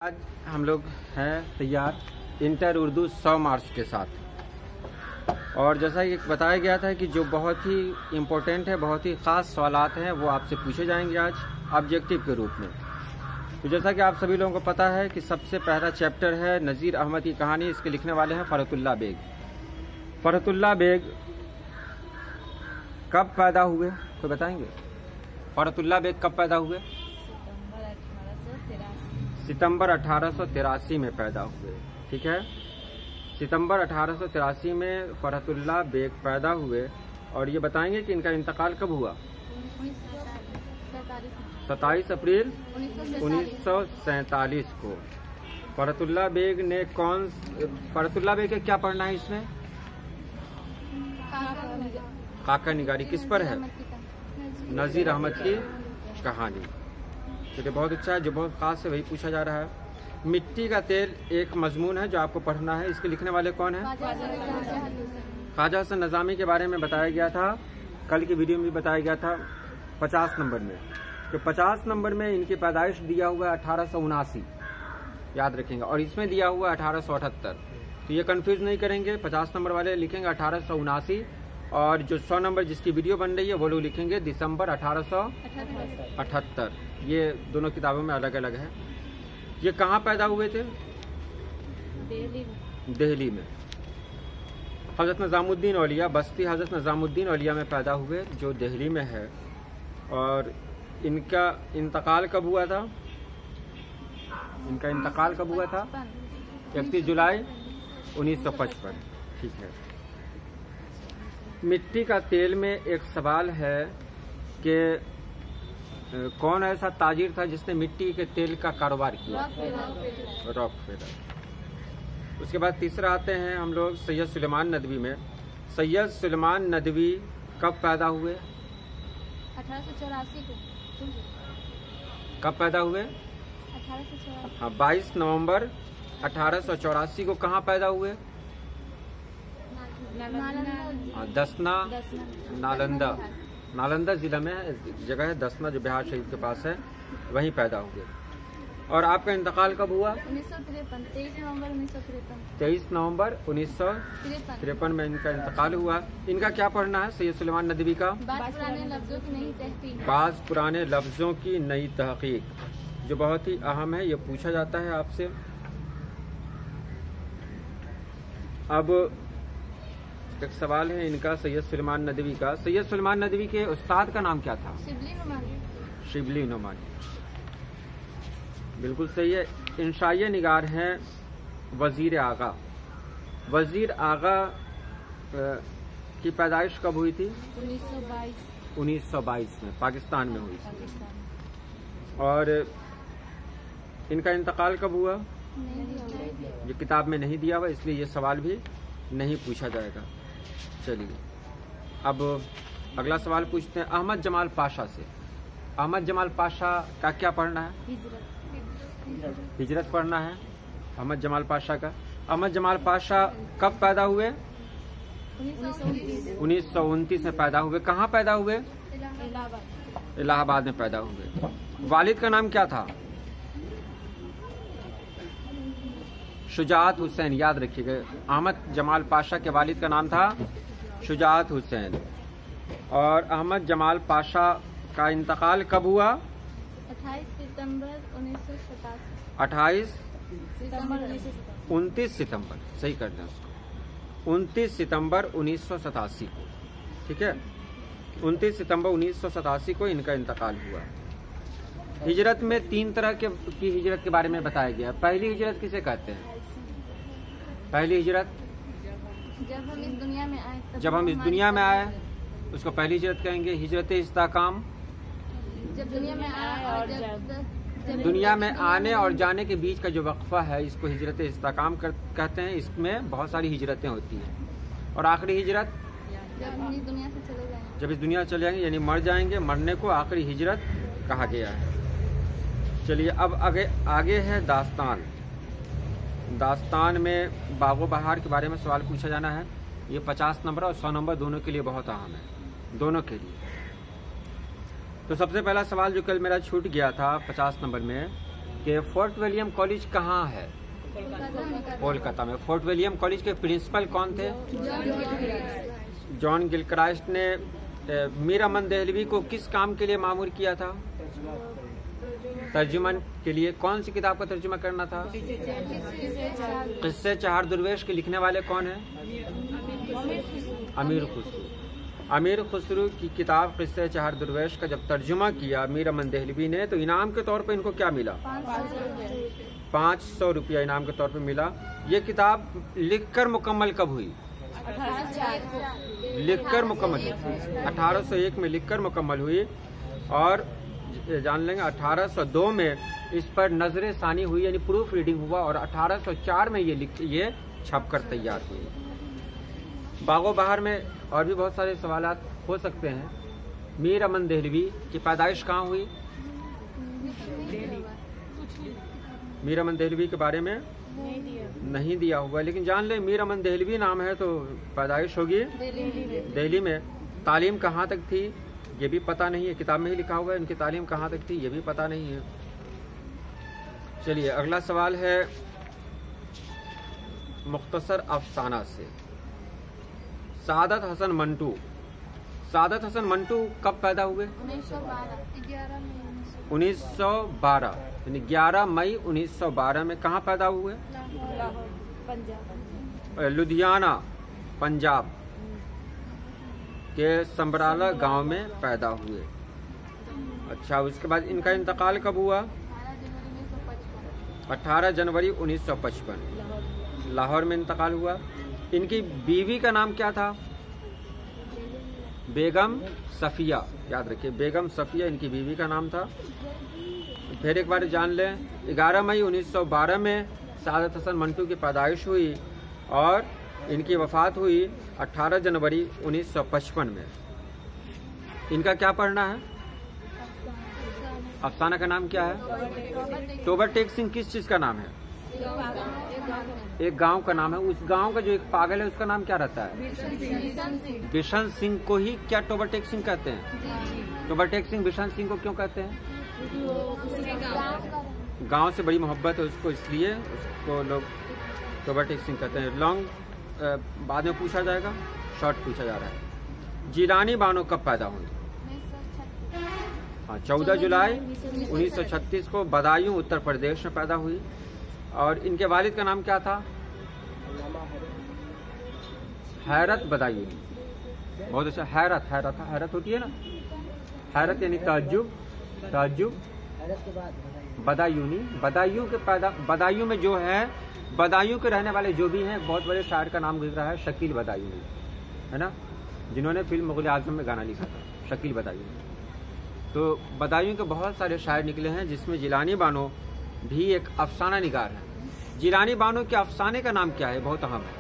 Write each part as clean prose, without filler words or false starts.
आज हम लोग हैं तैयार इंटर उर्दू 100 मार्क्स के साथ। और जैसा कि बताया गया था कि जो बहुत ही इम्पोर्टेंट है, बहुत ही ख़ास सवालात हैं वो आपसे पूछे जाएंगे आज ऑब्जेक्टिव के रूप में। तो जैसा कि आप सभी लोगों को पता है कि सबसे पहला चैप्टर है नज़ीर अहमद की कहानी। इसके लिखने वाले हैं फरहतुल्लाह बेग। फरहतुल्लाह बेग कब पैदा हुए तो बताएंगे? फरहतुल्लाह बेग कब पैदा हुए? सितंबर 1883 में पैदा हुए। ठीक है, सितंबर 1883 में फरहतुल्लाह बेग पैदा हुए। और ये बताएंगे कि इनका इंतकाल कब हुआ? 27 अप्रैल 1947 को। फरहतुल्लाह बेग ने फरहतुल्लाह बेग के क्या पढ़ना है इसमें? काका निगारी किस पर है? नज़ीर अहमद की कहानी। तो बहुत अच्छा है, जो बहुत खास है वही पूछा जा रहा है। मिट्टी का तेल एक मजमून है जो आपको पढ़ना है। इसके लिखने वाले कौन है? ख्वाजा हसन नज़ामी के बारे में बताया गया था, कल की वीडियो में भी बताया गया था 50 नंबर में। तो 50 नंबर में इनकी पैदाइश दिया हुआ है 1879, याद रखेंगे। और इसमें दिया हुआ 1878। तो ये कंफ्यूज नहीं करेंगे, 50 नंबर वाले लिखेंगे 1879 और जो 100 नंबर जिसकी वीडियो बन रही है वो लोग लिखेंगे दिसंबर 1878। ये दोनों किताबों में अलग अलग है। ये कहाँ पैदा हुए थे? दिल्ली में। हजरत निजामुद्दीन औलिया, बस्ती हजरत निजामुद्दीन औलिया में पैदा हुए जो दिल्ली में है। और इनका इंतकाल कब हुआ था? इनका इंतकाल कब हुआ था? 31 जुलाई 1955। ठीक है। मिट्टी का तेल में एक सवाल है कि कौन ऐसा ताजिर था जिसने मिट्टी के तेल का कारोबार किया? रॉकफेलर। उसके बाद तीसरा आते हैं हम लोग सैयद सुलेमान नदवी में। सैयद सुलेमान नदवी कब पैदा हुए? 1884 को। कब पैदा हुए? 1884। हाँ, 22 नवंबर 1884 को। कहाँ पैदा हुए? दसना, नालंदा। नालंदा जिला में जगह है दसना, जो बिहार शरीफ के पास है, वहीं पैदा हुए। और आपका इंतकाल कब हुआ? 1953, 23 नवंबर 1953। 23 नवंबर 1953 में इनका इंतकाल हुआ। इनका क्या पढ़ना है सैयद सुलेमान नदवी का? बाज़ पुराने लफ्जों की नई तहकीक। बाज़ पुराने लफ्जों की नई तहकीक, जो बहुत ही अहम है, ये पूछा जाता है आपसे। अब एक सवाल है इनका सैयद सुलेमान नदवी का। सैयद सुलेमान नदवी के उस्ताद का नाम क्या था? शिबली नुमानी। बिल्कुल सही है। इंशाइया निगार हैं वजीर आगा। वजीर आगा की पैदाइश कब हुई थी? 1922 में पाकिस्तान में हुई थी। और इनका इंतकाल कब हुआ? ये किताब में नहीं दिया हुआ, इसलिए ये सवाल भी नहीं पूछा जाएगा। चलिए अब अगला सवाल पूछते हैं अहमद जमाल पाशा से। अहमद जमाल पाशा का क्या पढ़ना है? हिजरत पढ़ना है अहमद जमाल पाशा का। अहमद जमाल पाशा कब पैदा हुए? 1929 में पैदा हुए। कहाँ पैदा हुए? इलाहाबाद में पैदा हुए। वालिद का नाम क्या था? शुजात हुसैन, याद रखिएगा। अहमद जमाल पाशा के वालिद का नाम था शुजात हुसैन। और अहमद जमाल पाशा का इंतकाल कब हुआ? 28 सितंबर 1987। 29 सितंबर, सही कर दें उसको, 29 सितंबर 1987 को। ठीक है, 29 सितंबर 1987 को इनका इंतकाल हुआ। हिजरत में 3 तरह की हिजरत के बारे में बताया गया। पहली हिजरत किसे कहते हैं? पहली हिजरत जब हम इस दुनिया में आए उसको पहली हिजरत कहेंगे। हिजरत इस्तेकाम, जब दुनिया में आए और दुनिया में आने और जाने के बीच का जो वक्फा है, इसको हिजरत इस्तेकाम कहते हैं। इसमें बहुत सारी हिजरतें होती हैं। और आखिरी हिजरत जब हम इस दुनिया से चले जाएंगे, जब इस दुनिया से चले जाएंगे, यानी मर जाएंगे। मरने को आखिरी हिजरत कहा गया है। चलिए अब आगे है दास्तान। दास्तान में बागो बहार के बारे में सवाल पूछा जाना है। ये 50 नंबर और 100 नंबर दोनों के लिए बहुत अहम है, दोनों के लिए। तो सबसे पहला सवाल जो कल मेरा छूट गया था 50 नंबर में, कि फोर्ट विलियम कॉलेज कहाँ है? कोलकाता में। फोर्ट विलियम कॉलेज के प्रिंसिपल कौन थे? जॉन गिलक्राइस्ट ने मीर अमन देहलवी को किस काम के लिए मामूर किया था? तर्जुमन के लिए। कौन सी किताब का तर्जुमा करना था? किस्से चार दुर्वेश के लिखने वाले कौन है? अमीर खुसरू। अमीर खुसरू की किताब किस्से चार दुर्वेश का जब तर्जुमा किया मीर अमन देहलवी ने, तो इनाम के तौर पर इनको क्या मिला? 500 रुपया इनाम के तौर पर मिला। ये किताब लिखकर मुकम्मल कब हुई? लिखकर मुकम्मल 1801 में लिखकर मुकम्मल हुई। और जान लेंगे 1802 में इस पर नजरे सानी हुई, यानी प्रूफ रीडिंग हुआ, और 1804 में ये छपकर तैयार हुई। बागो बहार में और भी बहुत सारे सवालात हो सकते हैं। मीर अमन देहलवी की पैदाइश कहाँ हुई? मीर अमन देहलवी के बारे में नहीं दिया हुआ, लेकिन जान ले मीर अमन देहलवी नाम है तो पैदाइश होगी दिल्ली में। तालीम कहाँ तक थी ये भी पता नहीं है, किताब में ही लिखा हुआ है। उनकी तालीम कहाँ तक थी ये भी पता नहीं है। चलिए अगला सवाल है मुख्तसर अफसाना से। सादत हसन मंटू। सादत हसन मंटू कब पैदा हुए? 1912 यानी 11 मई 1912 में। कहाँ पैदा हुए? लुधियाना पंजाब के समराला गांव में पैदा हुए। अच्छा, उसके बाद इनका इंतकाल कब हुआ? 18 जनवरी 1955 लाहौर में इंतकाल हुआ। इनकी बीवी का नाम क्या था? बेगम सफिया। याद रखिए, बेगम सफिया इनकी बीवी का नाम था। फिर एक बार जान लें, 11 मई 1912 में सादत हसन मंटू की पैदाइश हुई और इनकी वफात हुई 18 जनवरी 1955 में। इनका क्या पढ़ना है? अफसाना का नाम क्या है? टोबर टेक सिंह किस चीज का नाम है? एक गांव का नाम है। उस गांव का जो एक पागल है उसका नाम क्या रहता है? बिशन सिंह को ही क्या टोबर टेक सिंह कहते हैं? टोबर टेक सिंह बिशन सिंह को क्यों कहते हैं? गांव से बड़ी मोहब्बत है उसको, इसलिए उसको लोग टोबर टेक सिंह कहते हैं। लॉन्ग बाद में पूछा जाएगा, शॉर्ट पूछा जा रहा है। जिलानी बानो कब पैदा हुई? हाँ, 14 जुलाई 1936 को बदायूं उत्तर प्रदेश में पैदा हुई। और इनके वालिद का नाम क्या था? हैरत बदायूं। बहुत अच्छा। हैरत होती है ना, हैरत यानी ताज्जुब, बदायूनी। बदायूं में जो है, बदायूं के रहने वाले जो भी हैं, बहुत बड़े शायर का नाम गुजरा है, शकील बदायूनी, है ना, जिन्होंने फिल्म मुग़ल आज़म में गाना लिखा था, शकील बदायूनी। तो बदायूं के बहुत सारे शायर निकले हैं, जिसमें जिलानी बानो भी एक अफसाना निगार है। जिलानी बानो के अफसाने का नाम क्या है? बहुत अहम है,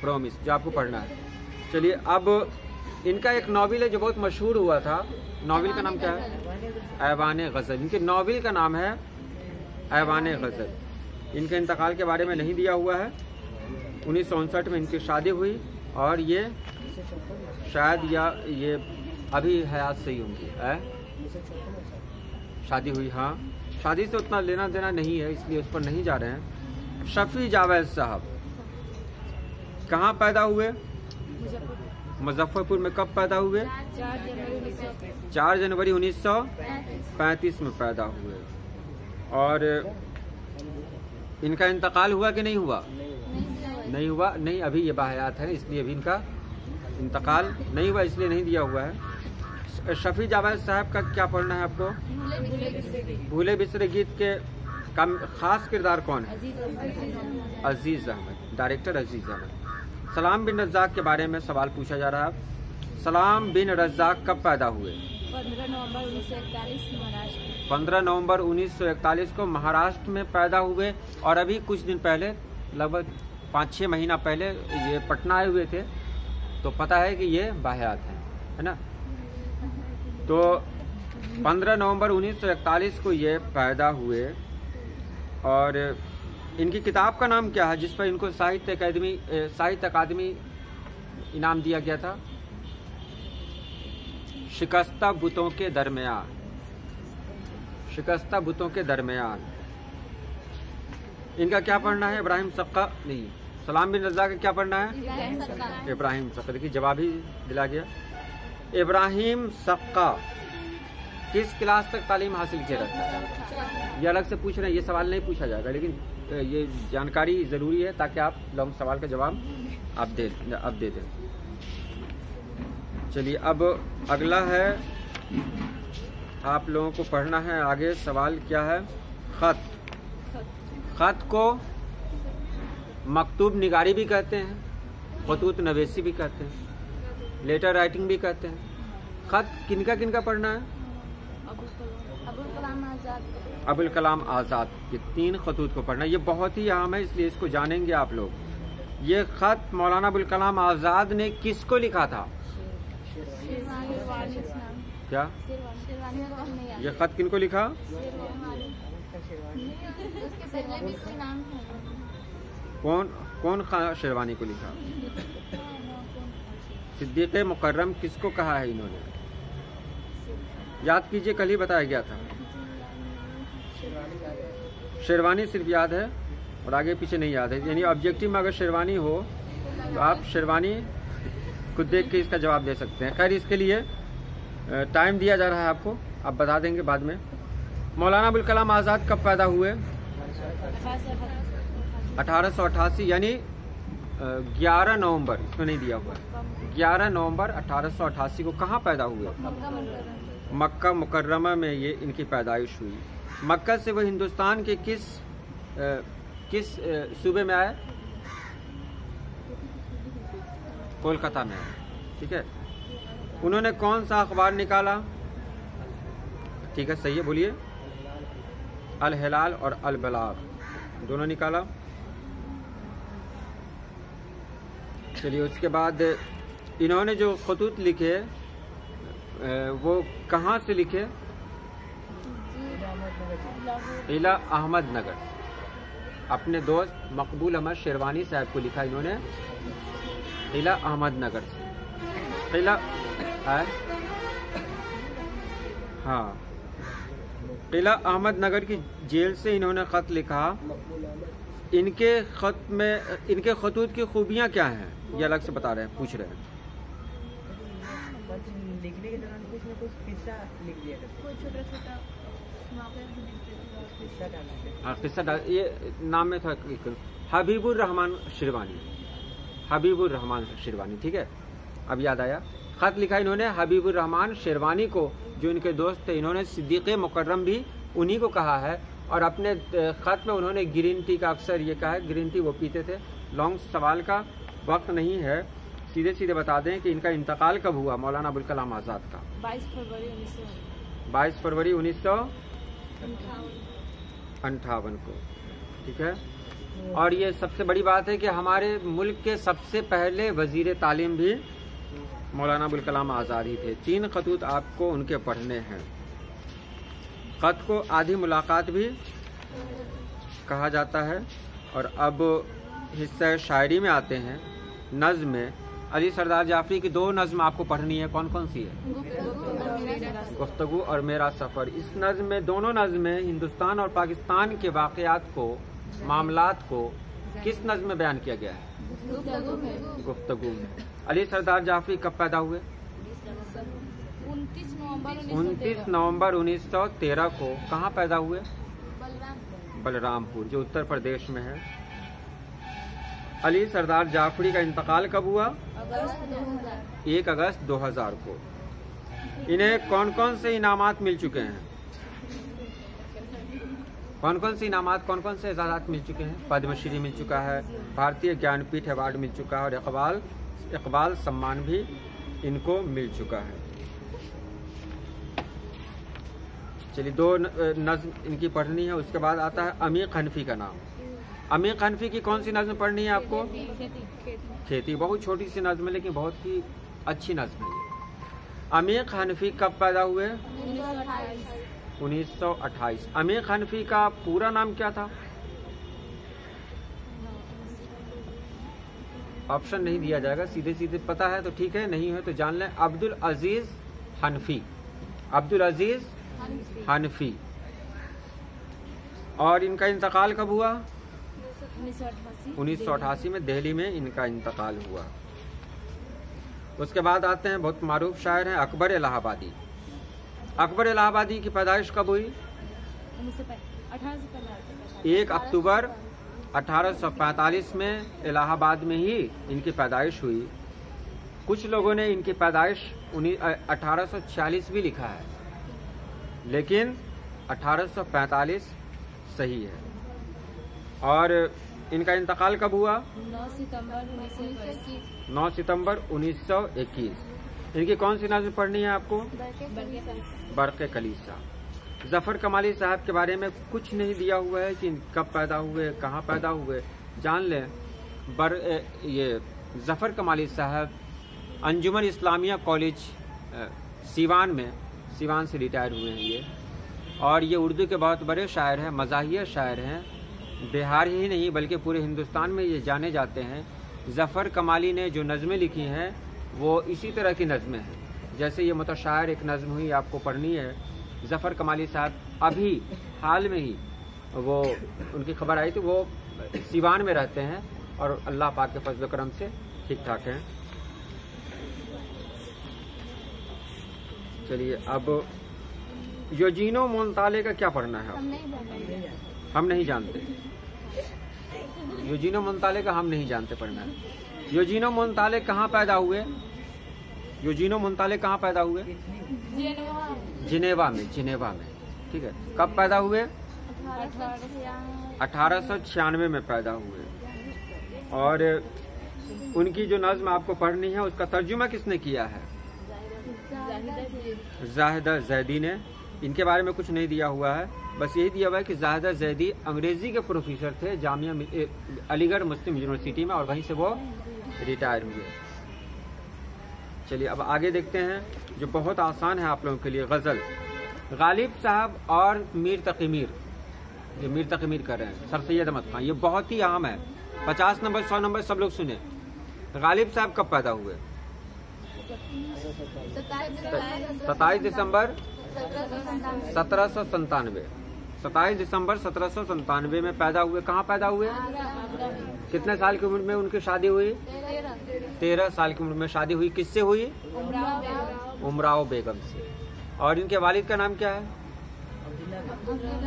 प्रॉमिस, जो आपको पढ़ना है। चलिए, अब इनका एक नॉवेल है जो बहुत मशहूर हुआ था। नॉवेल का नाम क्या है? ऐवाने गज़ल। इनके नॉवेल का नाम है ऐवाने गज़ल। इनके इंतकाल के बारे में नहीं दिया हुआ है। 1959 में इनकी शादी हुई और ये शायद या ये अभी हयात से ही होंगी। शादी हुई, हाँ, शादी से उतना लेना देना नहीं है, इसलिए उस पर नहीं जा रहे हैं। शफी जावेद साहब कहाँ पैदा हुए? मुजफ्फरपुर में। कब पैदा हुए? 4 जनवरी 1935 में पैदा हुए। और इनका इंतकाल हुआ कि नहीं हुआ? नहीं हुआ। नहीं, अभी ये बाहयात है, इसलिए अभी इनका इंतकाल नहीं हुआ, इसलिए नहीं दिया हुआ है। शफी जावेद साहब का क्या पढ़ना है आपको? भूले बिसरे गीत के खास किरदार कौन है? अजीज अहमद, डायरेक्टर अजीज अहमद। सलाम बिन रज़्ज़ाक़ के बारे में सवाल पूछा जा रहा है। सलाम बिन रज़्ज़ाक़ कब पैदा हुए? 15 नवंबर 1941 को महाराष्ट्र में पैदा हुए। और अभी कुछ दिन पहले, लगभग 5-6 महीना पहले, ये पटना आए हुए थे, तो पता है कि ये बाहयात है ना। तो 15 नवंबर 1941 को ये पैदा हुए। और इनकी किताब का नाम क्या है जिस पर इनको साहित्य अकादमी इनाम दिया गया था? शिकस्ता बुतों के दरमियान। शिकस्ता बुतों के दरमियान। इनका क्या पढ़ना है? इब्राहिम सक्का नहीं, सलाम बिन रज़ा का क्या पढ़ना है? इब्राहिम सक्का। देखिए जवाब ही दिला गया। इब्राहिम सक्का किस क्लास तक तालीम हासिल किया रहता है? ये अलग से पूछ रहे हैं, ये सवाल नहीं पूछा जाएगा, लेकिन ये जानकारी ज़रूरी है ताकि आप लोग सवाल का जवाब आप दे दें। चलिए अब अगला है, आप लोगों को पढ़ना है आगे। सवाल क्या है? खत। खत को मकतूब निगारी भी कहते हैं, खतूत नवेसी भी कहते हैं, लेटर राइटिंग भी कहते हैं। खत किनका किनका पढ़ना है? अबुल कलाम आज़ाद के 3 खतूत को पढ़ना। ये बहुत ही अहम है, इसलिए इसको जानेंगे आप लोग। ये खत मौलाना अबुल कलाम आज़ाद ने किसको लिखा था? क्या ये खत किनको लिखा? कौन शेरवानी को लिखा? सिद्दीक़ मुकर्रम किसको कहा है इन्होंने? याद कीजिए, कल ही बताया गया था। शेरवानी सिर्फ याद है और आगे पीछे नहीं याद है। यानी ऑब्जेक्टिव में अगर शेरवानी हो तो आप शेरवानी खुद देख के इसका जवाब दे सकते हैं। खैर, इसके लिए टाइम दिया जा रहा है आपको, आप बता देंगे बाद में। मौलाना अबुल कलाम आज़ाद कब पैदा हुए? 1888, यानी 11 नवंबर, इसमें नहीं दिया हुआ, 11 नवंबर 1888 को कहाँ पैदा हुए? मक्का मुकर्रमा में ये इनकी पैदाइश हुई। मक्का से वो हिंदुस्तान के किस सूबे में आए? कोलकाता में आए, ठीक है। उन्होंने कौन सा अखबार निकाला? ठीक है, सही है, बोलिए। अल हिलाल और अल बलाग दोनों निकाला। चलिए, उसके बाद इन्होंने जो खतूत लिखे वो कहाँ से लिखे? इला अहमदनगर। अपने दोस्त मकबूल अहमद शेरवानी साहब को लिखा इन्होंने इला अहमदनगर से। इला हाँ, किला अहमदनगर की जेल से इन्होंने खत लिखा। इनके खत में, इनके खतूत की खूबियां क्या हैं, ये अलग से बता रहे हैं, पूछ रहे हैं। लिखने के दौरान कुछ न कुछ किस्सा लिख दिया था, छोटा-छोटा किस्सा डाल, ये नाम में था हबीबुर रहमान शिरवानी, हबीबुर रहमान शिरवानी, ठीक है। अब याद आया, खत लिखा इन्होंने हबीबुर रहमान शेरवानी को, जो इनके दोस्त थे। इन्होंने सिद्दीक़ मुकर्रम भी उन्हीं को कहा है। और अपने खत में उन्होंने ग्रीन टी का अक्सर ये कहा है, ग्रीन टी वो पीते थे। लॉन्ग सवाल का वक्त नहीं है, सीधे सीधे बता दें कि इनका इंतकाल कब हुआ मौलाना अबुल कलाम आज़ाद का? 22 फरवरी 1958 को, ठीक है। और ये सबसे बड़ी बात है कि हमारे मुल्क के सबसे पहले वजीर तालीम भी मौलाना अबुल कलाम आज़ाद ही थे। 3 खतूत आपको उनके पढ़ने हैं। खत को आधी मुलाकात भी कहा जाता है। और अब हिस्सा शायरी में आते हैं। नज़्म में अली सरदार जाफरी की 2 नज़्म आपको पढ़नी है। कौन कौन सी है? गुफ्तगू और मेरा सफ़र। इस नज़्म में, दोनों नज़्म में हिंदुस्तान और पाकिस्तान के वाक़यात को, मामलात को किस नज़्म में बयान किया गया है? गुफ्तगू में। अली सरदार जाफरी कब पैदा हुए? 29 नवंबर 1913 को। कहाँ पैदा हुए? बलरामपुर, जो उत्तर प्रदेश में है। अली सरदार जाफरी का इंतकाल कब हुआ? 1 अगस्त 2000 को। इन्हें कौन कौन से इनामात मिल चुके हैं? कौन कौन से इनामात, कौन कौन से एजाज़ात मिल चुके हैं? पद्मश्री मिल चुका है, भारतीय ज्ञानपीठ अवार्ड मिल चुका है और इकबाल सम्मान भी इनको मिल चुका है। चलिए, 2 नज़्म इनकी पढ़नी है। उसके बाद आता है अमीक हनफी का नाम। अमीक हनफी की कौन सी नज़्म पढ़नी है आपको? खेती। बहुत छोटी सी नज़्म है लेकिन बहुत ही अच्छी नज़्म है। अमीक हनफी कब पैदा हुए? 1928। अमीक हनफी का पूरा नाम क्या था? ऑप्शन नहीं दिया जाएगा, सीधे सीधे पता है तो ठीक है, नहीं है तो जान लें। अब्दुल अजीज हनफी। अब्दुल अजीज हनफी। और इनका इंतकाल कब हुआ? 1988। 1988 में दिल्ली में इनका इंतकाल हुआ। उसके बाद आते हैं बहुत मारूफ शायर हैं अकबर इलाहाबादी। अकबर इलाहाबादी की पैदाइश कब हुई? 1 अक्टूबर 1845 में इलाहाबाद में ही इनकी पैदाइश हुई। कुछ लोगों ने इनकी पैदाइश 1846 भी लिखा है, लेकिन 1845 सही है। और इनका इंतकाल कब हुआ? 9 सितंबर 1921। 9 सितंबर 1921। इनकी कौन सी नज़्म पढ़नी है आपको? बरक़े कलीसा। जफर कमाली साहब के बारे में कुछ नहीं दिया हुआ है कि कब पैदा हुए, कहाँ पैदा हुए, जान लें। ये जफर कमाली साहब अंजुमन इस्लामिया कॉलेज सीवान से रिटायर हुए हैं ये। और ये उर्दू के बहुत बड़े शायर हैं, मज़ाहिया शायर हैं। बिहार ही नहीं बल्कि पूरे हिंदुस्तान में ये जाने जाते हैं। जफ़र कमाली ने जो नज़में लिखी हैं वो इसी तरह की नज़में हैं। जैसे ये मुतशायर एक नज़म हुई, आपको पढ़नी है। जफ़र कमाली साहब अभी हाल में ही वो उनकी खबर आई थी, वो सीवान में रहते हैं और अल्लाह पाक के फजल करम से ठीक ठाक हैं। चलिए अब योजीनो मोंताले का क्या पढ़ना है? हम नहीं जानते। योजीनो मोंताले का हम नहीं जानते पढ़ना है। योजीनो मोंताले कहाँ पैदा हुए? योजीनो मोंताले कहाँ पैदा हुए? जिनेवा में। ठीक है। कब पैदा हुए? 1896 में पैदा हुए। और उनकी जो नज़्म आपको पढ़नी है उसका तर्जुमा किसने किया है? जाहिदा जैदी ने। इनके बारे में कुछ नहीं दिया हुआ है, बस यही दिया हुआ है कि जाहिदा जैदी अंग्रेजी के प्रोफेसर थे जामिया अलीगढ़ मुस्लिम यूनिवर्सिटी में, और वहीं से वो रिटायर हुए। चलिए अब आगे देखते हैं जो बहुत आसान है आप लोगों के लिए। गज़ल गालिब साहब और मीर तकीमीर, ये मीर तकीमीर कर रहे हैं, सर सैयद अहमद खान, ये बहुत ही आम है। 50 नंबर 100 नंबर सब लोग सुने। गालिब साहब कब पैदा हुए? 27 दिसंबर 1797। 27 दिसंबर 1797 में पैदा हुए। कहाँ पैदा हुए? कितने साल की उम्र में उनकी शादी हुई? 13 साल की उम्र में शादी हुई। किससे हुई? उमराव बेगम से। और इनके वालिद का नाम क्या है?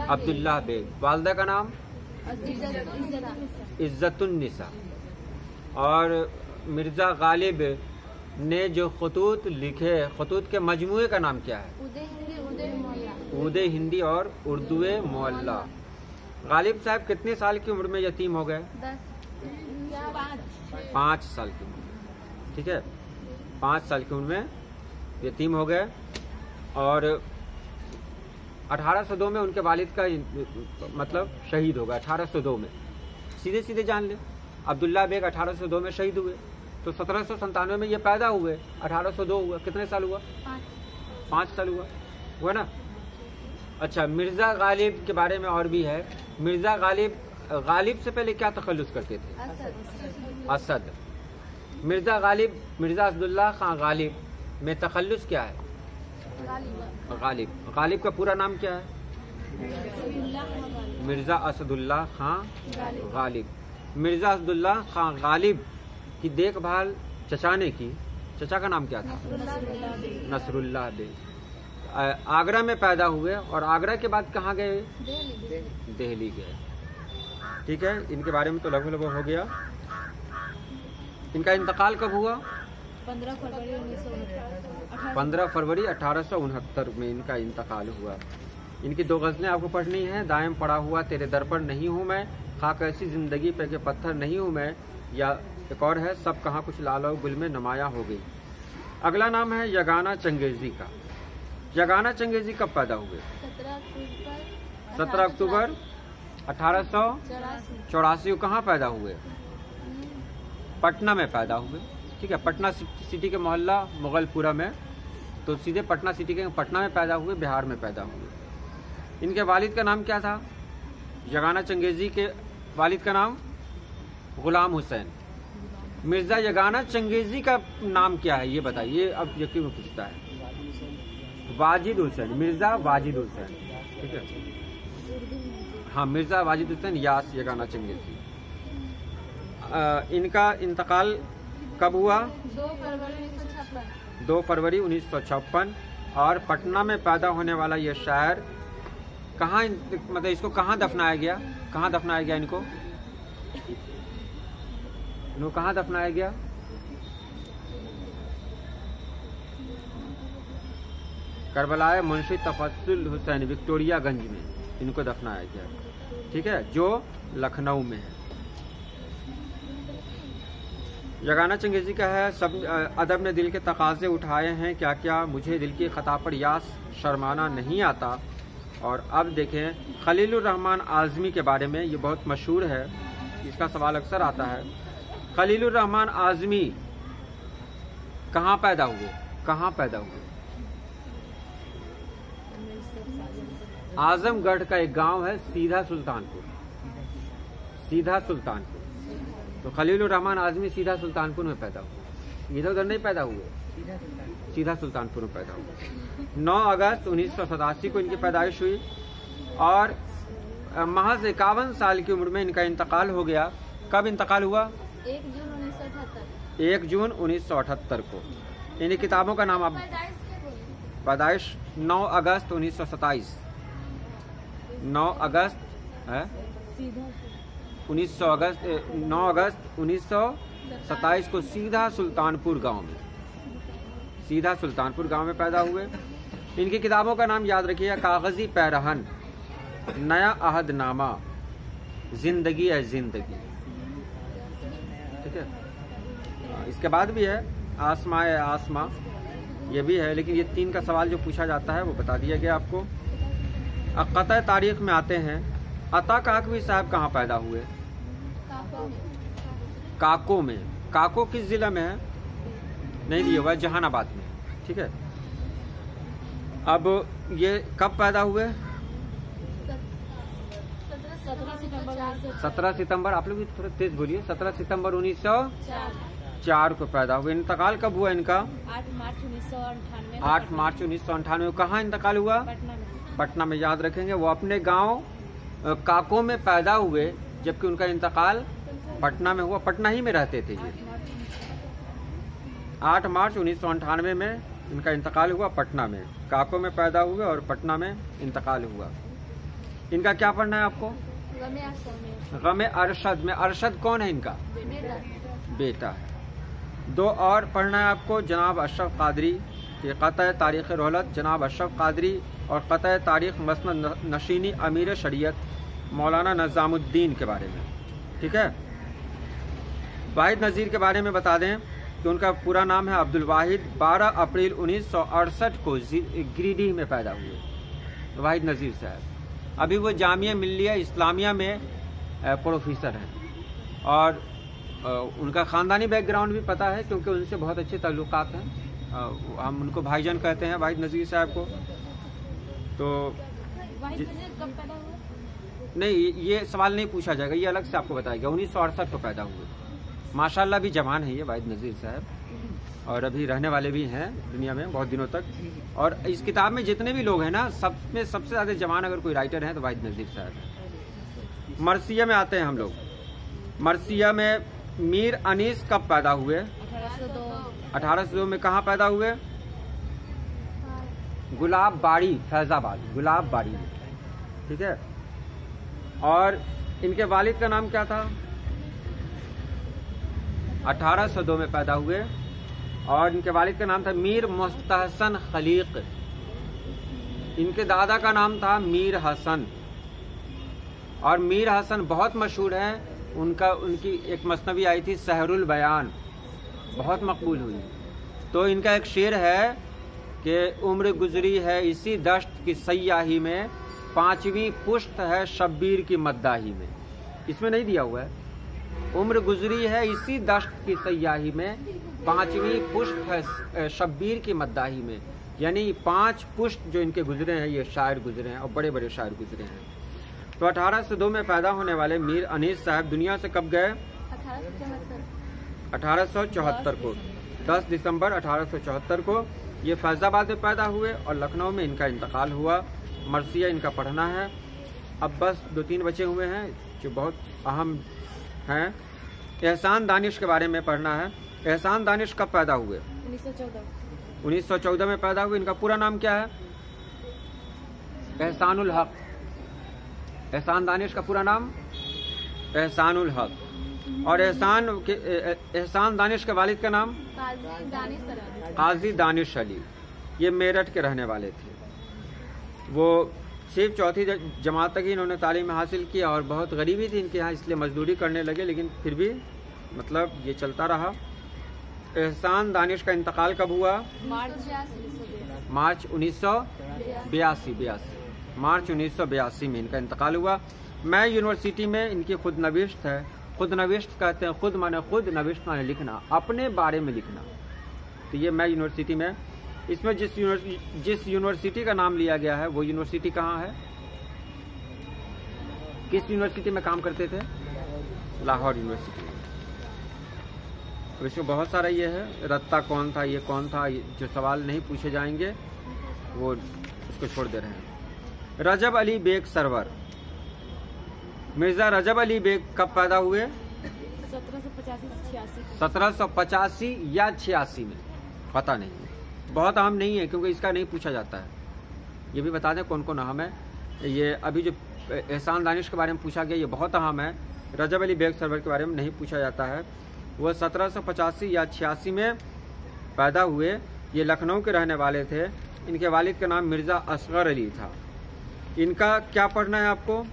अब्दुल्लाह बेग। वालदा का नाम? इज्जतुन्निसा। और मिर्जा गालिब ने जो खतूत लिखे, खतूत के मजमूए का नाम क्या है? उदय हिंदी और उर्दुए मुअल्ला। गालिब साहब कितने साल की उम्र में यतीम हो गए? 5 साल की उम्र। ठीक है, 5 साल की उम्र में यतीम हो गए। और 1802 में उनके वालिद का मतलब शहीद हो गया। 1802 में सीधे सीधे जान ले, अब्दुल्ला बेग 1802 में शहीद हुए, तो 1797 में ये पैदा हुए, 1802 हुआ, कितने साल हुआ? 5 साल हुआ ना। अच्छा, मिर्जा गालिब के बारे में और भी है। मिर्जा गालिब से पहले क्या तखल्लुस करते थे? असद। मिर्जा गालिब, मिर्जा असदुल्लाह खां गालिब में तखल्लुस क्या है? गालिब का पूरा नाम क्या है? मिर्जा असदुल्लाह खां गालिब। मिर्जा असदुल्लाह खां गालिब की देखभाल चचा ने की। चचा का नाम क्या था? Nasrallah bag. आगरा में पैदा हुए और आगरा के बाद कहाँ गए? दिल्ली गए। ठीक है, इनके बारे में तो लगभग हो गया। इनका इंतकाल कब हुआ? 15 फरवरी 1869 में इनका इंतकाल हुआ। इनकी 2 गज़लें आपको पढ़नी है। दायम पड़ा हुआ तेरे दर पर नहीं हूँ मैं, खाक ऐसी जिंदगी पे के पत्थर नहीं हूँ मैं, या एक और है सब कहाँ कुछ लालो गुल में नुमाया हो गई। अगला नाम है यगाना चंगेजी का। यगाना चंगेजी कब पैदा हुए? 17 अक्टूबर 1884। कहाँ पैदा हुए? पटना में पैदा हुए। ठीक है, पटना सिटी के मोहल्ला मुगलपुरा में, तो सीधे पटना सिटी के पटना में पैदा हुए, बिहार में पैदा हुए। इनके वालिद का नाम क्या था? यगाना चंगेजी के वालिद का नाम गुलाम हुसैन। मिर्जा यगाना चंगेजी का नाम क्या है ये बताइए। अब ये क्यों पूछता है? वाजिद हुसैन, मिर्जा वाजिद हुसैन। ठीक है, हाँ, मिर्ज़ा वाजिद हुसैन यास यगाना चंगेज़ी। इनका इंतकाल कब हुआ? 2 फरवरी 1956। और पटना में पैदा होने वाला ये शायर कहाँ, मतलब इसको कहाँ दफनाया गया? कहाँ दफनाया गया इनको? कहाँ दफनाया गया? करबलाए मुंशी तफस्सुल हुसैन विक्टोरियागंज में इनको दफनाया गया, ठीक है, जो लखनऊ में है। यगाना चंगेज़ी का है, सब अदब ने दिल के तकाजे उठाए हैं, क्या क्या मुझे दिल की खता पर यास शर्माना नहीं आता। और अब देखें खलीलुर रहमान आज़मी के बारे में, ये बहुत मशहूर है, इसका सवाल अक्सर आता है। खलीलुर रहमान आज़मी कहाँ पैदा हुए? कहाँ पैदा हुए? आजमगढ़ का एक गांव है सीधा सुल्तानपुर। सीधा सुल्तानपुर। तो खलीलुर रहमान आज़मी सीधा सुल्तानपुर में पैदा हुए, इधर उधर नहीं पैदा हुए, सीधा सुल्तानपुर में पैदा हुए। 9 अगस्त 1987 को इनकी पैदाइश हुई और महज 51 साल की उम्र में इनका इंतकाल हो गया। कब इंतकाल हुआ? 1 जून 1978। 1 जून 1978 को। इन्हीं किताबों का नाम आप, पैदाइश 9 अगस्त 1927। 9 अगस्त है 9 अगस्त 1927 को सीधा सुल्तानपुर गांव में, सीधा सुल्तानपुर गांव में पैदा हुए। इनकी किताबों का नाम याद रखिए, कागजी पैरहन, नया अहदनामा, जिंदगी है जिंदगी, ठीक है। इसके बाद भी है आसमा है आसमा, ये भी है, लेकिन ये 3 का सवाल जो पूछा जाता है वो बता दिया गया आपको। क़तए तारीख में आते हैं, अता काकवी साहब कहाँ पैदा हुए? काको में। काको किस जिला में है? नहीं दिया हुआ, जहानाबाद में, ठीक है। अब ये कब पैदा हुए? 17 सितंबर, आप लोग भी थोड़ा तेज बोलिए, 17 सितंबर 1904 को पैदा हुए। इंतकाल कब हुआ इनका? 8 मार्च 1998। 8 मार्च 1998 कहाँ इंतकाल हुआ? पटना में। याद रखेंगे, वो अपने गांव काको में पैदा हुए, जबकि उनका इंतकाल पटना में हुआ। पटना ही में रहते थे ये। 8 मार्च 1998 में इनका इंतकाल हुआ पटना में। काको में पैदा हुए और पटना में इंतकाल हुआ। इनका क्या पढ़ना है आपको? गमे अरशद में। अरशद कौन है इनका? बेटा है। 2 और पढ़ना है आपको, जनाब अशरफ कादरी के क़तए तारीख़ रोहलत, जनाब अशरफ कादरी और क़तए तारीख़ मसनद नशीनी अमीर शरीयत मौलाना निज़ामुद्दीन के बारे में, ठीक है। वाहिद नज़ीर के बारे में बता दें कि उनका पूरा नाम है अब्दुल वाहिद। 12 अप्रैल 1968 को गिरिडीह में पैदा हुए वाहिद नज़ीर साहब। अभी वो जामिया मिल्लिया इस्लामिया में प्रोफेसर हैं और उनका ख़ानदानी बैकग्राउंड भी पता है, क्योंकि उनसे बहुत अच्छे ताल्लुकात हैं। हम उनको भाईजान कहते हैं वाहिद नज़ीर साहब को। तो कब पैदा हुए? नहीं, ये सवाल नहीं पूछा जाएगा, ये अलग से आपको बताएगा। 1968 को पैदा हुए। माशाल्लाह भी जवान है ये वाहिद नज़ीर साहब, और अभी रहने वाले भी हैं दुनिया में बहुत दिनों तक। और इस किताब में जितने भी लोग हैं ना, सब में सबसे ज़्यादा जवान अगर कोई राइटर है तो वाहिद नज़ीर साहब है। मरसिया में आते हैं हम लोग। मरसिया में मीर अनीस कब पैदा हुए? 1802 में। कहाँ पैदा हुए? गुलाब बाड़ी, फैजाबाद, गुलाब बाड़ी में, ठीक है। और इनके वालिद का नाम क्या था? 1802 में पैदा हुए और इनके वालिद का नाम था मीर मुस्तहसन खलीक। इनके दादा का नाम था मीर हसन, और मीर हसन बहुत मशहूर है। उनकी एक मसनवी आई थी सहरुल बयान, बहुत मकबूल हुई। तो इनका एक शेर है कि उम्र गुजरी है इसी दश्त की सयाही में, 5वीं पुश्त है शब्बीर की मद्दाही में। इसमें नहीं दिया हुआ है। उम्र गुजरी है इसी दश्त की सयाही में, 5वीं पुश्त है शब्बीर की मद्दाही में। यानी 5 पुश्त जो इनके गुजरे हैं, ये शायर गुजरे हैं और बड़े बड़े शायर गुजरे हैं। तो 1802 में पैदा होने वाले मीर अनीस साहब दुनिया से कब गए? 1874 को। 10 दिसंबर 1874 को ये फैजाबाद में पैदा हुए और लखनऊ में इनका इंतकाल हुआ। मरसिया इनका पढ़ना है। अब बस 2-3 बचे हुए हैं जो बहुत अहम हैं। एहसान दानिश के बारे में पढ़ना है। एहसान दानिश कब पैदा हुए? 1914 में पैदा हुए। इनका पूरा नाम क्या है? एहसानुल हक। एहसान दानिश का पूरा नाम एहसानुल हक। और एहसान दानिश के वालिद का नाम काजी दानिश अली। ये मेरठ के रहने वाले थे। वो सिर्फ 4वीं जमात तक ही इन्होंने तालीम हासिल की और बहुत गरीबी थी इनके यहाँ, इसलिए मजदूरी करने लगे, लेकिन फिर भी मतलब ये चलता रहा। एहसान दानिश का इंतकाल कब हुआ? मार्च 1982 मार्च 1982 में इनका इंतकाल हुआ। मैं यूनिवर्सिटी में इनकी खुद नविश्त है। खुद नविश्त कहते हैं, खुद माने खुद, नविश्त माने लिखना, अपने बारे में लिखना। तो ये मैं यूनिवर्सिटी में, इसमें जिस यूनिवर्सिटी का नाम लिया गया है वो यूनिवर्सिटी कहाँ है? किस यूनिवर्सिटी में काम करते थे? लाहौर यूनिवर्सिटी में। अब इसमें बहुत सारा ये है, रत्ता कौन था, ये कौन था, जो सवाल नहीं पूछे जाएंगे वो उसको छोड़ दे रहे हैं। रजब अली बेग सरवर, मिर्जा रजब अली बेग कब पैदा हुए? 1785 या 86 में, पता नहीं, बहुत अहम नहीं है क्योंकि इसका नहीं पूछा जाता है। ये भी बता दें कौन कौन अहम है। ये अभी जो एहसान दानिश के बारे में पूछा गया ये बहुत अहम है। रजब अली बेग सरवर के बारे में नहीं पूछा जाता है। वह 1785 या 86 में पैदा हुए। ये लखनऊ के रहने वाले थे। इनके वालिद का नाम मिर्जा असगर अली था। इनका क्या पढ़ना है आपको?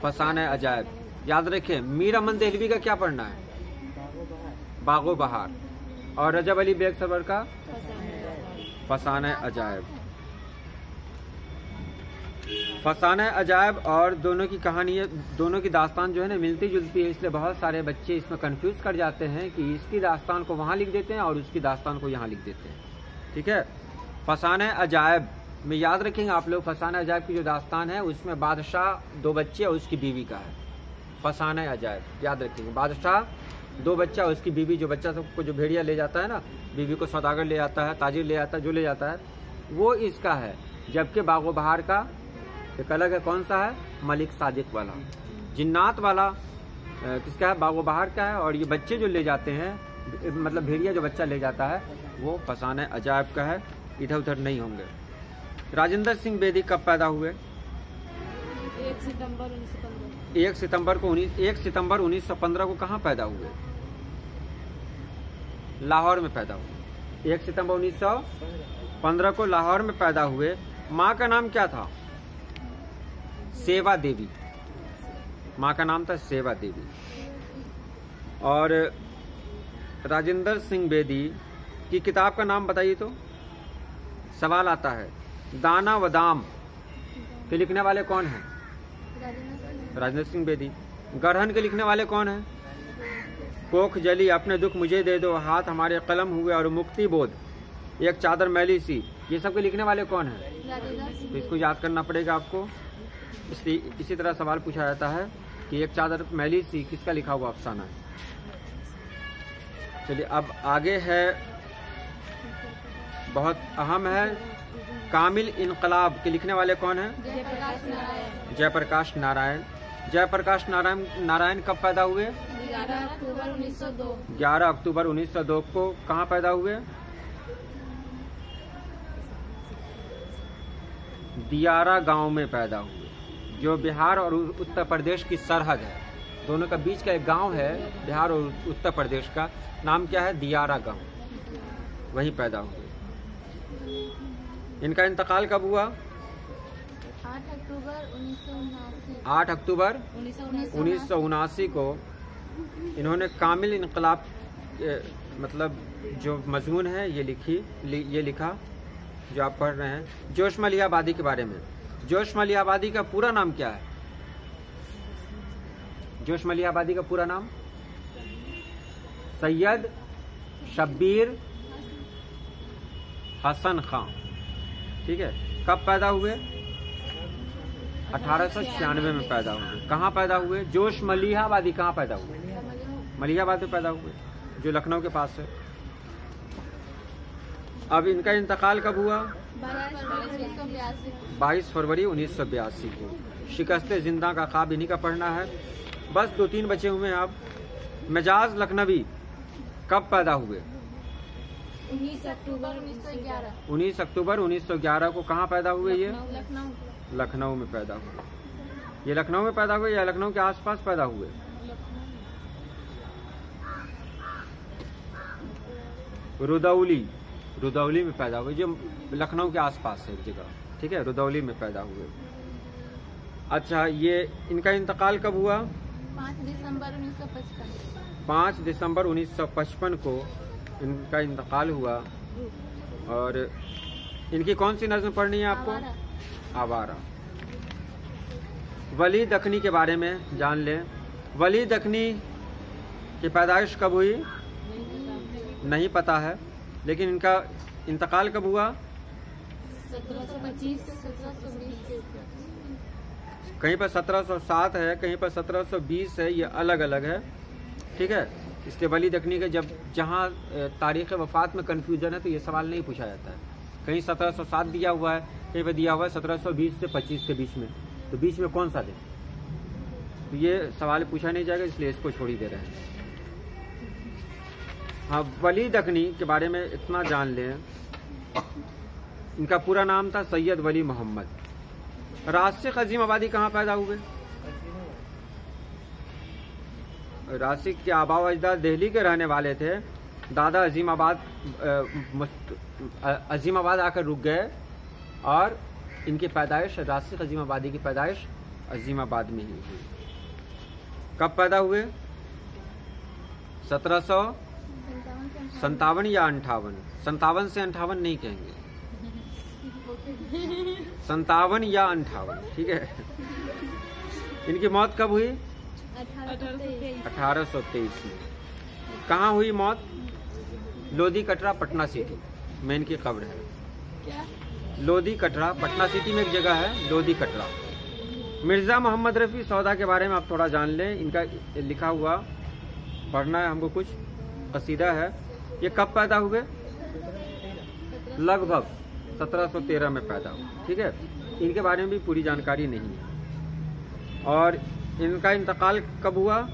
फसाने अजायब। याद रखें। मीर अमन देहलवी का क्या पढ़ना है? बागो बहार। और रजब अली बेग सरवर का फसाने अजायब। फसाने अजायब और दोनों की कहानी, दोनों की दास्तान जो है ना मिलती जुलती है, इसलिए बहुत सारे बच्चे इसमें कंफ्यूज कर जाते हैं कि इसकी दास्तान को वहां लिख देते हैं और उसकी दास्तान को यहाँ लिख देते हैं। ठीक है। फसाने अजायब में याद रखेंगे आप लोग, फसाने अजायब की जो दास्तान है उसमें बादशाह, 2 बच्चे और उसकी बीवी का है। फसाने अजायब याद रखेंगे। बादशाह, 2 बच्चा, उसकी बीवी, जो बच्चा सबको जो भेड़िया ले जाता है ना, बीवी को सौदागर ले आता है, ताजिर ले आता है, जो ले जाता है वो इसका है। जबकि बागो बहार का एक अलग है। कौन सा है? मलिक सादिक वाला। जिन्नात वाला किसका है? बागो बहार का है। और ये बच्चे जो ले जाते हैं, मतलब भेड़िया जो बच्चा ले जाता है वो फसाने अजायब का है। इधर उधर नहीं होंगे। राजेंद्र सिंह बेदी कब पैदा हुए? 1 सितंबर 1915। 1 सितंबर 1915 को कहाँ पैदा हुए? लाहौर में पैदा हुए। 1 सितंबर 1915 को लाहौर में पैदा हुए। माँ का नाम क्या था? सेवा देवी। माँ का नाम था सेवा देवी। और राजेंद्र सिंह बेदी की किताब का नाम बताइए तो। सवाल आता है। दाना व दाम के लिखने वाले कौन हैं? राजेंद्र सिंह बेदी। गरहन के लिखने वाले कौन हैं? कोख जली, अपने दुख मुझे दे दो, हाथ हमारे कलम हुए और मुक्ति बोध, एक चादर मैली सी, ये सब के लिखने वाले कौन हैं? तो इसको याद करना पड़ेगा आपको। इसलिए इसी तरह सवाल पूछा जाता है कि एक चादर मैली सी किसका लिखा हुआ अफसाना है। चलिए अब आगे है, बहुत अहम है। कामिल इनकलाब के लिखने वाले कौन हैं? जयप्रकाश नारायण। जयप्रकाश नारायण कब पैदा हुए? 11 अक्टूबर 1902। 11 अक्टूबर 1902 को कहाँ पैदा हुए? दियारा गांव में पैदा हुए, जो बिहार और उत्तर प्रदेश की सरहद है। दोनों का बीच का एक गांव है बिहार और उत्तर प्रदेश का। नाम क्या है? दियारा गांव। वहीं पैदा हुए। इनका इंतकाल कब हुआ? 8 अक्टूबर 1979। 8 अक्टूबर 1979 को इन्होंने कामिल इनकलाब मतलब जो मजमून है ये लिखा जो आप पढ़ रहे हैं। जोश मलिहाबादी के बारे में। जोश मलिहाबादी का पूरा नाम क्या है? जोश मलिहाबादी का पूरा नाम सैयद शब्बीर हसन खां। ठीक है। कब पैदा हुए? 1896 में पैदा हुए। कहाँ पैदा हुए? जोश मलिहाबादी कहाँ पैदा हुए? मलिहाबाद में पैदा हुए, जो लखनऊ के पास है। अब इनका इंतकाल कब हुआ? 22 फरवरी 1982 को। शिकस्ते जिंदा का ख्वाब इन्हीं का पढ़ना है। बस 2-3 बचे हुए हैं। अब मिजाज लखनवी कब पैदा हुए? 19 अक्टूबर 1911। 19 अक्टूबर 1911 को। कहाँ पैदा हुए ये? लखनऊ। लखनऊ में पैदा हुए। ये लखनऊ में पैदा हुए या लखनऊ के आसपास पैदा हुए? रुदौली, रुदौली में पैदा हुए, जो लखनऊ के आसपास है एक जगह, ठीक है, रुदौली में पैदा हुए। अच्छा, ये इनका इंतकाल कब हुआ? 5 दिसंबर 1955। 5 दिसंबर 1955 को इनका इंतकाल हुआ। और इनकी कौन सी नज़्म पढ़नी है आपको? आवारा। वली दखनी के बारे में जान लें। वली दखनी की पैदाइश कब हुई? नहीं पता है, लेकिन इनका इंतकाल कब हुआ? 1725 से 1720। कहीं पर 1707 है, कहीं पर 1720 है, ये अलग अलग है, ठीक है। इसलिए वली दखनी के जहाँ तारीख़ वफ़ात में कन्फ्यूजन है तो ये सवाल नहीं पूछा जाता है। कहीं 1707 दिया हुआ है, कहीं पर दिया हुआ है 1720 से 25 के बीच में, तो बीच में कौन सा दे? तो ये सवाल पूछा नहीं जाएगा, इसलिए इसको छोड़ ही दे रहे हैं। हाँ, वली दखनी के बारे में इतना जान लें, इनका पूरा नाम था सैयद वली मोहम्मद। राशिक अजीम आबादी कहाँ पैदा हुए? राशिक के आबा व अजदाद दिल्ली के रहने वाले थे। दादा अजीमाबाद आकर रुक गए और इनकी पैदाइश, राशिक अजीम आबादी की पैदाइश अजीमाबाद में ही हुई। कब पैदा हुए? 1757 या 58? 57 से 58 नहीं कहेंगे, 57 या 58, ठीक है। इनकी मौत कब हुई? 1823 में। कहाँ हुई मौत? लोधी कटरा, पटना सिटी में इनकी कब्र है। लोधी कटरा, पटना सिटी में एक जगह है लोधी कटरा। मिर्जा मोहम्मद रफी सौदा के बारे में आप थोड़ा जान लें। इनका लिखा हुआ पढ़ना है हमको, कुछ कसीदा है। ये कब पैदा हुए? लगभग 1713 में पैदा हुए, ठीक है। इनके बारे में भी पूरी जानकारी नहीं है। और इनका इंतकाल कब हुआ?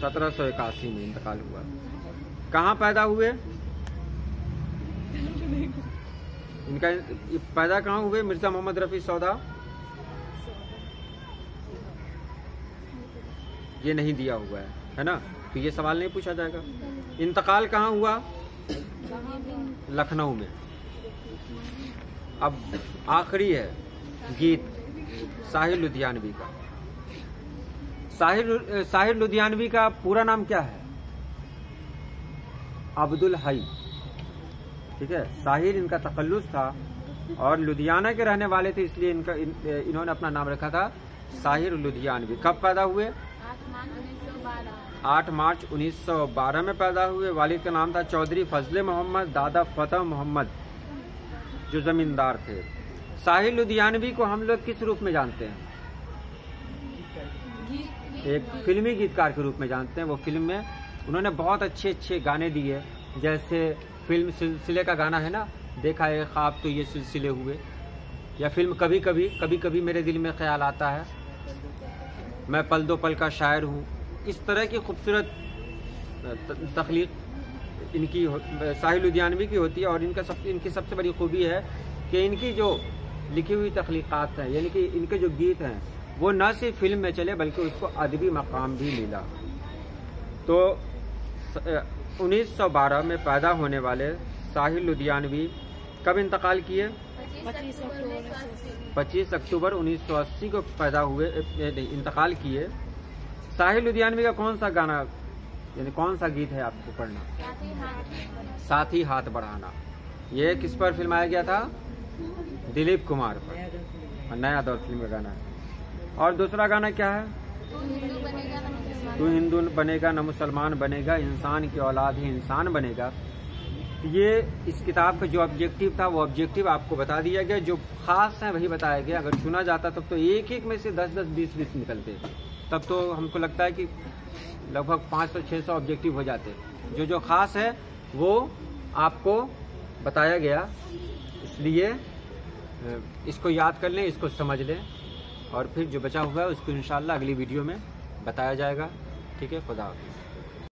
1781 में इंतकाल हुआ। कहाँ पैदा हुए? इनका पैदा कहाँ हुए मिर्जा मोहम्मद रफी सौदा? ये नहीं दिया हुआ है ना, तो ये सवाल नहीं पूछा जाएगा। इंतकाल कहाँ हुआ? लखनऊ में। अब आखिरी है गीत साहिर लुधियानवी का। साहिर लुधियानवी का पूरा नाम क्या है? अब्दुल हई, ठीक है। साहिर इनका तखल्लुस था और लुधियाना के रहने वाले थे, इसलिए इन्होंने अपना नाम रखा था साहिर लुधियानवी। कब पैदा हुए? 8 मार्च 1912 में पैदा हुए। वालिद का नाम था चौधरी फजले मोहम्मद, दादा फतेह मोहम्मद, जो जमींदार थे। साहिर लुधियानवी को हम लोग किस रूप में जानते हैं? एक फिल्मी गीतकार के रूप में जानते हैं। वो फिल्म में उन्होंने बहुत अच्छे गाने दिए, जैसे फिल्म सिलसिले का गाना है ना, देखा है ख्वाब तो ये सिलसिले हुए, या फिल्म कभी कभी मेरे दिल में ख्याल आता है, मैं पल दो पल का शायर हूँ। इस तरह की खूबसूरत तख्लीक इनकी साहिर लुधियानवी की होती है। और इनकी सबसे बड़ी खूबी है कि इनकी जो लिखी हुई तख्लीकात हैं, यानी कि इनके जो गीत हैं, वो न सिर्फ फिल्म में चले बल्कि उसको अदबी मकाम भी मिला। तो 1912 में पैदा होने वाले साहिर लुधियानवी कब इंतकाल किए? 25 अक्टूबर 1980 को पैदा हुए, इंतकाल किए। साहिर लुधियानवी का कौन सा गाना, यानी कौन सा गीत है आपको पढ़ना? साथी हाथ बढ़ाना। ये किस पर फिल्माया गया था? दिलीप कुमार पर, नया दौर फिल्म का गाना है। और दूसरा गाना क्या है? तू हिंदू बनेगा न मुसलमान बनेगा, इंसान की औलाद ही इंसान बनेगा। ये इस किताब का जो ऑब्जेक्टिव था वो ऑब्जेक्टिव आपको बता दिया गया। जो खास है वही बताया गया। अगर चुना जाता तब तो एक में से 10-10, 20-20 निकलते, तब तो हमको लगता है कि लगभग 500-600 ऑब्जेक्टिव हो जाते। जो खास है वो आपको बताया गया, इसलिए इसको याद कर लें, इसको समझ लें, और फिर जो बचा हुआ है उसको इंशाल्लाह अगली वीडियो में बताया जाएगा। ठीक है, खुदा हाफिज़।